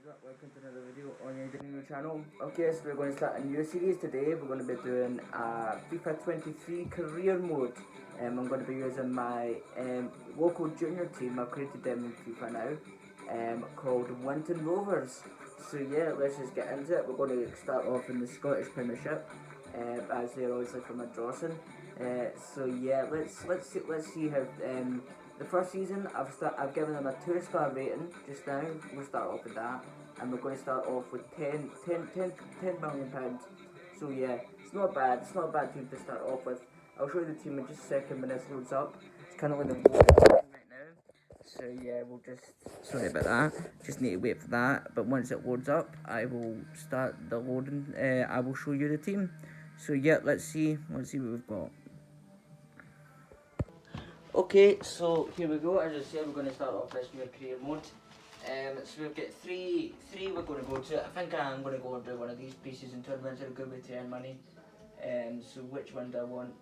What is up? Welcome to another video on your new channel. Okay, so we're going to start a new series today. We're going to be doing FIFA 23 career mode. I'm going to be using my local junior team. I've created them in FIFA now, called Winton Rovers. So yeah, let's just get into it. We're going to start off in the Scottish Premiership, as they're obviously from Dawson. So yeah, let's see how the first season I've given them a 2-star rating just now. We'll start off with that, and we're going to start off with 10 million pounds. So yeah, it's not bad. It's not a bad team to start off with. I'll show you the team in just a second when this loads up. It's kind of like the right now. So yeah, we'll just, sorry about that. Just need to wait for that. But once it loads up, I will start the loading. I will show you the team. So yeah, let's see what we've got. Okay, so here we go. As I said, we're going to start off this new career mode. So we've got three we're going to go to. I think I'm going to go and do one of these pre-season tournaments. It's a good way to earn money. So which one do I want?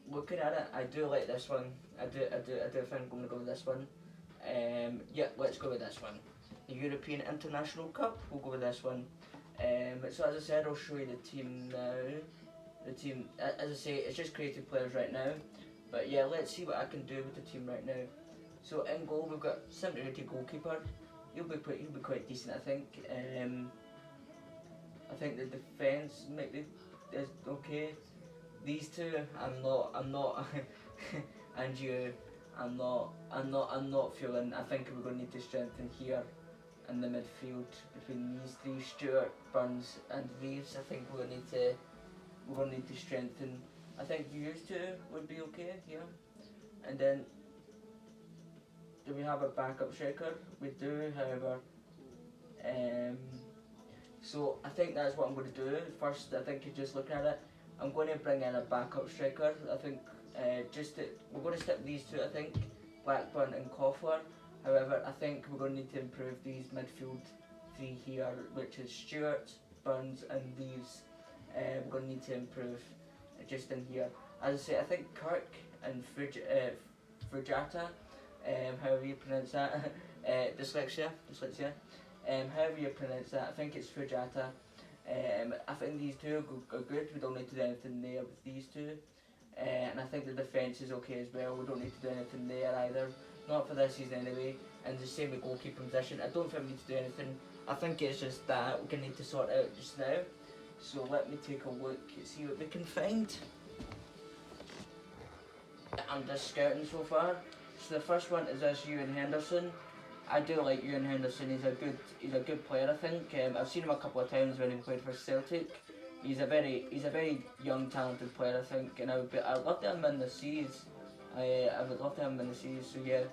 Looking at it, I do like this one. I do think I'm going to go with this one. Yeah, let's go with this one. The European International Cup, we'll go with this one. So as I said, I'll show you the team now. The team, as I say, it's just creative players right now. But yeah, let's see what I can do with the team right now. So in goal, we've got Simply goalkeeper. He'll be quite decent, I think. I think the defence might be is okay. These two, I'm not, and you, I'm not feeling. I think we're going to need to strengthen here in the midfield between these three, Stewart, Burns, and Reeves. I think we're going to need to strengthen. I think yours two would be okay here. And then, do we have a backup striker? We do, however. So I think that's what I'm going to do. First, I think you're just looking at it. I'm going to bring in a backup striker. I think we're going to stick these two. I think Blackburn and Koffler. However, I think we're going to need to improve these midfield three here, which is Stewart, Burns, and Reeves. We're going to need to improve just in here. As I say, I think Kirk and Frujata, however you pronounce that, dyslexia, however you pronounce that, I think it's Frujata. I think these two are good. We don't need to do anything there with these two. And I think the defence is okay as well. We don't need to do anything there either. Not for this season anyway. And the same with goalkeeping position. I don't think we need to do anything. I think it's just that we're going to need to sort out just now. So let me take a look, see what we can find. I'm just scouting so far. So the first one is this Ewan Henderson. I do like Ewan Henderson. He's a good player. I think I've seen him a couple of times when he played for Celtic. He's a very young, talented player. I think, and I'd love to have him in the series. I would love to have him in the series. So yeah.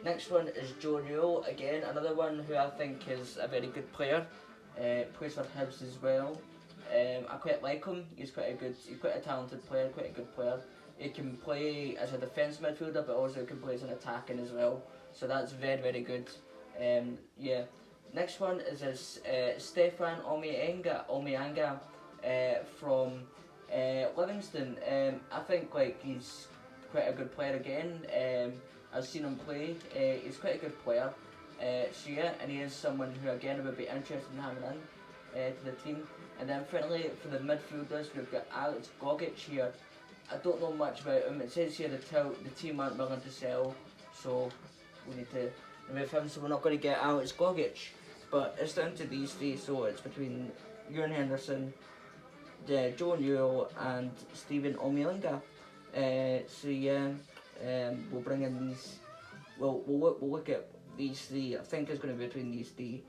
Next one is Joe Newell. Again, another one who I think is a very good player. Plays for Hibs as well. I quite like him. He's quite a talented player, quite a good player. He can play as a defence midfielder, but also can play as an attacking as well. So that's very good. Yeah. Next one is Stefan Omianga from Livingston. I think he's quite a good player again. I've seen him play. He's quite a good player. So yeah, and he is someone who again would be interested in having in to the team. And then finally, for the midfielders, we've got Alex Gogic here. I don't know much about him. It says here the team aren't willing to sell, so we need to remove him. So we're not going to get Alex Gogic. But it's down to these three, so it's between Ewan Henderson, Joe Newell, and Stephen Omilinga. So yeah, we'll bring in these. We'll look at these three. I think it's going to be between these three,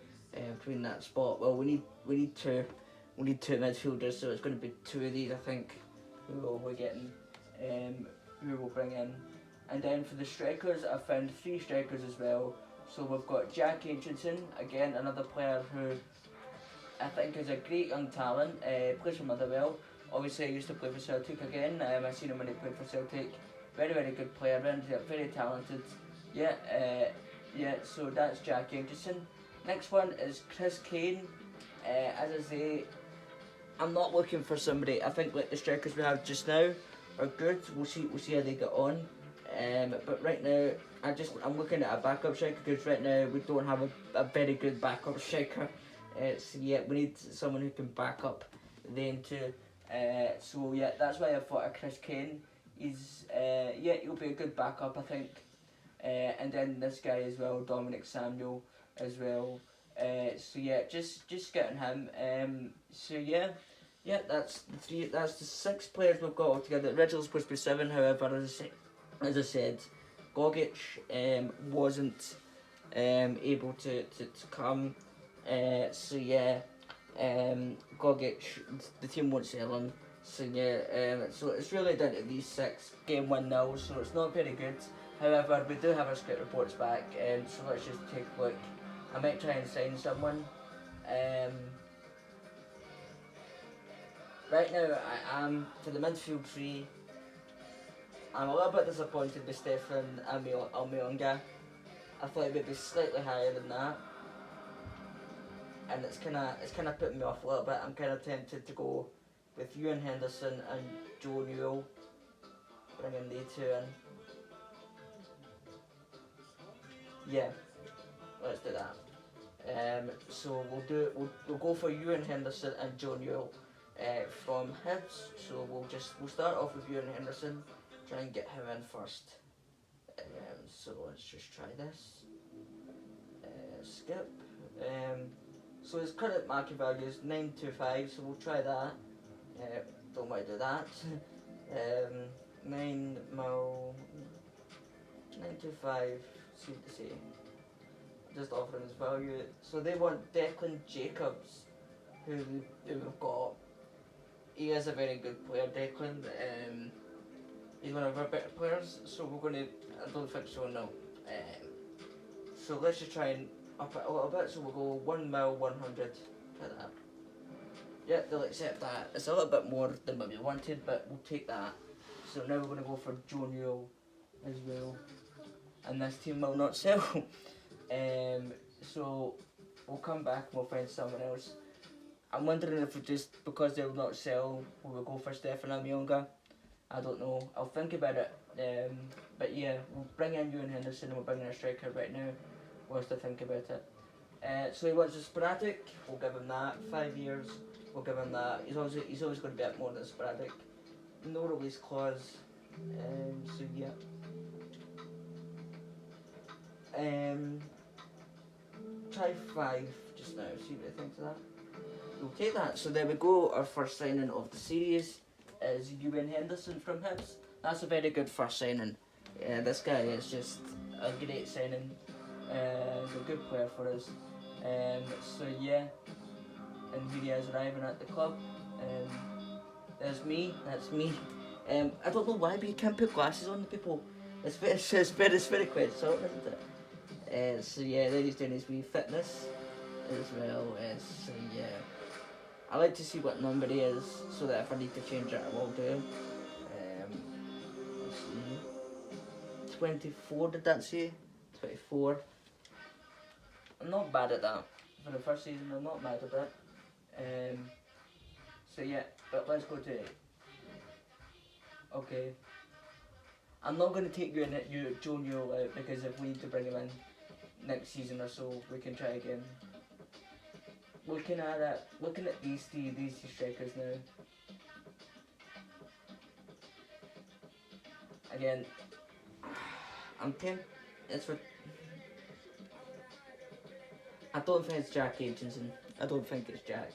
between that spot. Well, we need two midfielders, so it's going to be two of these. I think who we're getting, who we'll bring in, and then for the strikers, I found three strikers as well. So we've got Jack Aitchison, again another player who I think is a great young talent. Plays for Motherwell. Obviously, I used to play for Celtic again. I seen him when he played for Celtic. Very good player, very talented. Yeah, yeah. So that's Jack Aitchison. Next one is Chris Kane. As I say, I'm not looking for somebody. I think the strikers we have just now are good. We'll see how they get on. But right now, I'm looking at a backup striker because right now we don't have a very good backup striker. So yeah, we need someone who can back up them too. So yeah, that's why I thought of Chris Kane. Yeah, he'll be a good backup, I think. And then this guy as well, Dominic Samuel as well. So yeah, just getting him. So yeah, that's the three. That's the 6 players we've got altogether. Originally supposed to be 7, however, as I said, Gogic wasn't able to come. So yeah, Gogic, the team won't sell him. So yeah, so it's really down to these 6. Game 1-0, so it's not very good. However, we do have our scout reports back, so let's just take a look. I might try and sign someone. Right now, I am for the midfield 3. I'm a little bit disappointed with Stefan Almeonga. I thought it would be slightly higher than that, and it's kind of putting me off a little bit. I'm kind of tempted to go with Ewan Henderson and Joe Newell, bringing they 2 in. Yeah, let's do that. So we'll go for Ewan Henderson and Joe Newell from Hibs. So we'll start off with Ewan Henderson, try and get him in first. So let's just try this. Skip. So his current market value is 925, so we'll try that. Don't want to do that. 9 mil, 925, see what they say. Just offering his value. So they want Declan Jacobs, who we've got. He is a very good player, Declan. He's one of our better players, so we're going to, I don't think so, no. So let's just try and up it a little bit, so we'll go 1 mil 100, try that. Yeah, they'll accept that. It's a little bit more than what we wanted, but we'll take that. So now we're going to go for Joe Newell as well. And this team will not sell. So we'll come back and we'll find someone else. I'm wondering if we just, because they will not sell, will we go for Stefan Amionga? I don't know. I'll think about it. But yeah, we'll bring in Ewan Henderson and we'll bring in a striker right now whilst I think about it. So he wants a sporadic, we'll give him that. 5 years, we'll give him that. He's always going to be a bit more than sporadic. No release clause. So yeah. Try 5 just now, see what he thinks of that. We'll take that. So there we go, our first signing of the series is Ewan Henderson from Hibs. That's a very good first signing. This guy is just a great signing. He's a good player for us. So yeah, and here he is arriving at the club. That's me. I don't know why, but you can't put glasses on the people. It's very quite sort, isn't it? So yeah, then he's doing his wee fitness as well. So yeah, I like to see what number he is, so that if I need to change it, I will do. Let's see. 24, did that say? 24. I'm not bad at that. For the first season, I'm not mad at that. So yeah, but let's go to it. Okay. I'm not going to take Joe Newell out because if we need to bring him in next season or so, we can try again. Looking at these two strikers now. Again, I'm tempted. I don't think it's Jack Aitchison. I don't think it's Jack.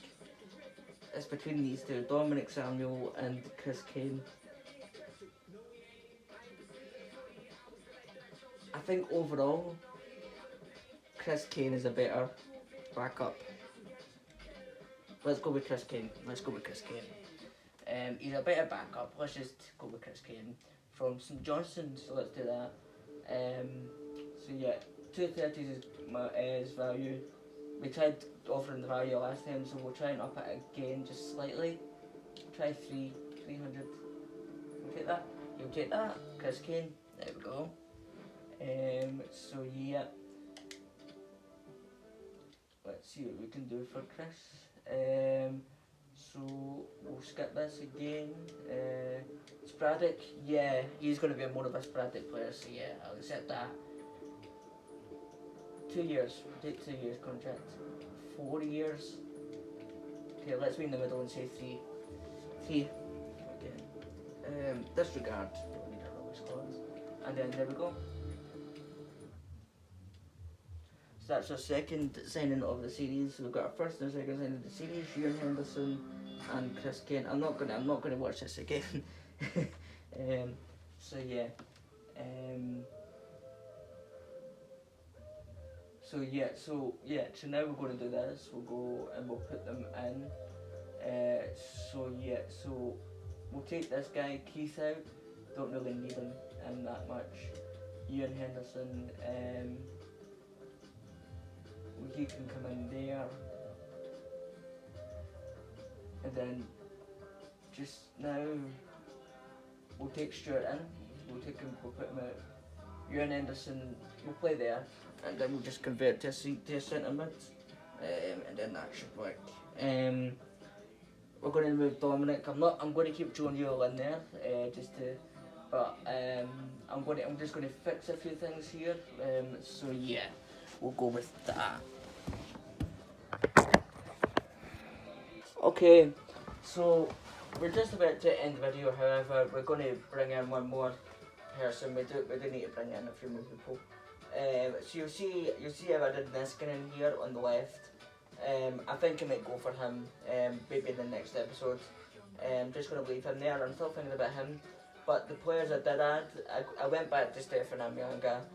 It's between these two, Dominic Samuel and Chris Kane. I think overall, Chris Kane is a better backup. Let's go with Chris Kane. He's a better backup. Let's just go with Chris Kane from St Johnstone. So let's do that. So yeah, 230 is his value. We tried offering the value last time, so we'll try and up it again just slightly. Try 300. You'll take that. You'll take that. Chris Kane. There we go. So yeah. Let's see what we can do for Chris. So we'll skip this again. Sporadic, yeah, he's going to be more of a sporadic player, so yeah, I'll accept that. 2 years. We'll take 2 years contract. 4 years. Okay, let's be in the middle and say 3. 3. Okay. Disregard. Don't need a rubbish clause. And then there we go. So that's our second signing of the series. So we've got our first and second signing of the series, Ewan Henderson and Chris Kane. I'm not gonna watch this again. So yeah. So now we're going to do this. We'll go and we'll put them in. So we'll take this guy Keith out. Don't really need him in that much. Ewan Henderson. He can come in there. And then just now we'll take Stuart in. We'll put him out. Ewan Henderson will play there, and then we'll just convert to a centre mid, and then that should work. We're going to move Dominic. I'm going to keep Joe Newell in there, I'm just going to fix a few things here. So yeah, we'll go with that. Okay, so we're just about to end the video. However, we're going to bring in one more person. We do need to bring in a few more people. So you'll see I've added Niskin in here on the left. I think I might go for him maybe in the next episode. Just going to leave him there. I'm still thinking about him. But the players I did add, I went back to Stefan Omiyonga.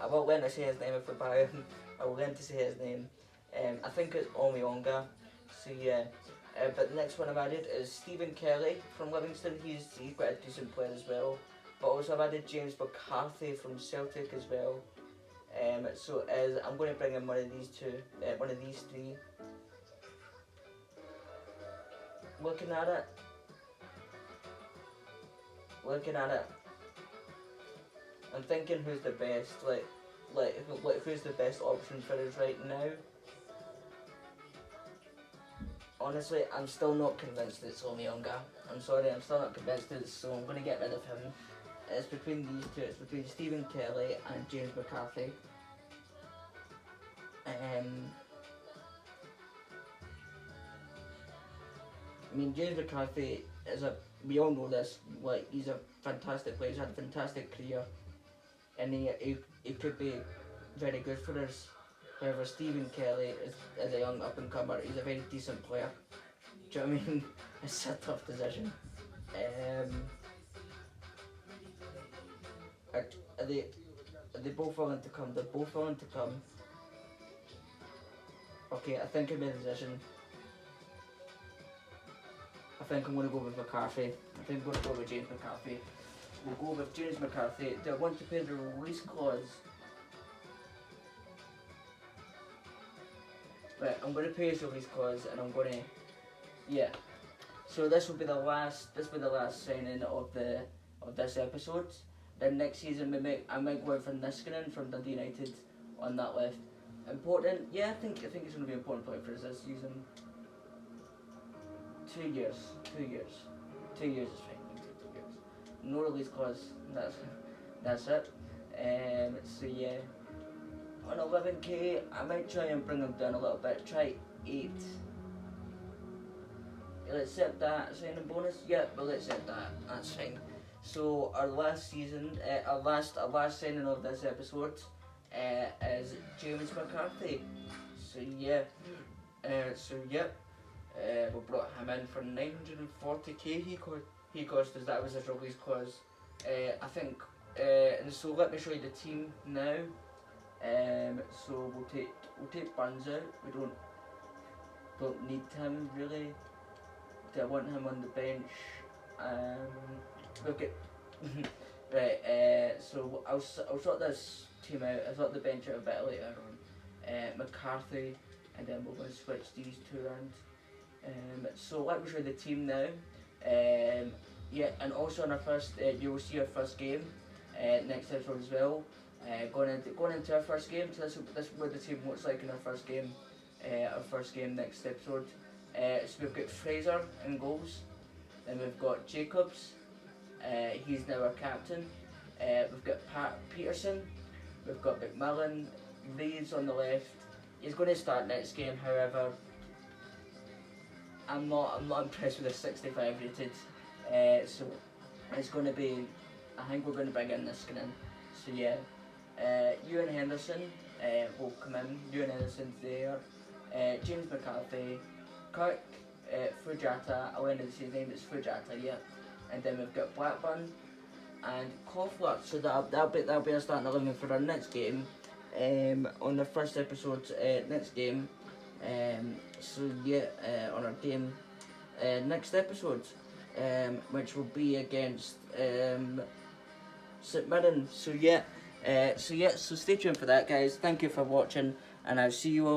I will learn to say his name if we buy him. I will learn to say his name. I think it's Omiyonga. So yeah. But the next one I've added is Stephen Kelly from Livingston. He's quite a decent player as well. But also I've added James McCarthy from Celtic as well. I'm going to bring in one of these three. Looking at it, I'm thinking who's the best, who's the best option for us right now. Honestly, I'm still not convinced it's Omiyonga. I'm sorry, I'm still not convinced so I'm going to get rid of him. It's between these two. It's between Stephen Kelly and James McCarthy. James McCarthy we all know this, he's a fantastic player, he's had a fantastic career, and he could be very good for us. However, Stephen Kelly is a young up-and-comer. He's a very decent player. Do you know what I mean? It's a tough decision. Are they both willing to come? They're both willing to come. Okay, I think I made a decision. I think I'm going to go with McCarthy. I think I'm going to go with James McCarthy. We'll go with James McCarthy. Do I want to pay the release clause? Right, I'm going to pay his release clause, and I'm going to, yeah. So this will be the last signing of this episode. Then next season I might go out for Niskanen from Dundee United on that left. Important, yeah. I think it's going to be an important player for us this season. 2 years. 2 years. 2 years is fine. 2 years. No release clause. That's it. So yeah. On 11k, I might try and bring them down a little bit. Try 8. You'll accept that signing bonus? Yeah, we'll accept that. That's fine. So our last signing of this episode is James McCarthy. So yeah. We brought him in for 940k. He cost us. That was his release clause. I think. And so let me show you the team now. So we'll take Burns out. We don't need him really. Do I want him on the bench? Okay. Right. So I'll sort this team out. I'll sort the bench out a bit later on. McCarthy, and then we're going to switch these two around. So let me show you the team now. Yeah, and also on our first, you will see our first game next episode as well. Going into our first game, so this is what the team looks like in our first game. Our first game next episode. So we've got Fraser in goals, then we've got Jacobs. He's now our captain. We've got Pat Peterson. We've got McMillan, Reeves on the left. He's going to start next game, however, I'm not impressed with the 65 rated. So it's going to be, I think we're going to bring in this skin in. So yeah, Ewan Henderson will come in. Ewan Henderson's there. James McCarthy, Kirk Fujata. I went to say his name, it's Fujata, yeah. And then we've got Blackburn and Koffler. So that'll be our starting 11 for our next game. On the first episode, next game. So yeah, on our game next episode, which will be against St Mirren. So stay tuned for that, guys. Thank you for watching, and I'll see you all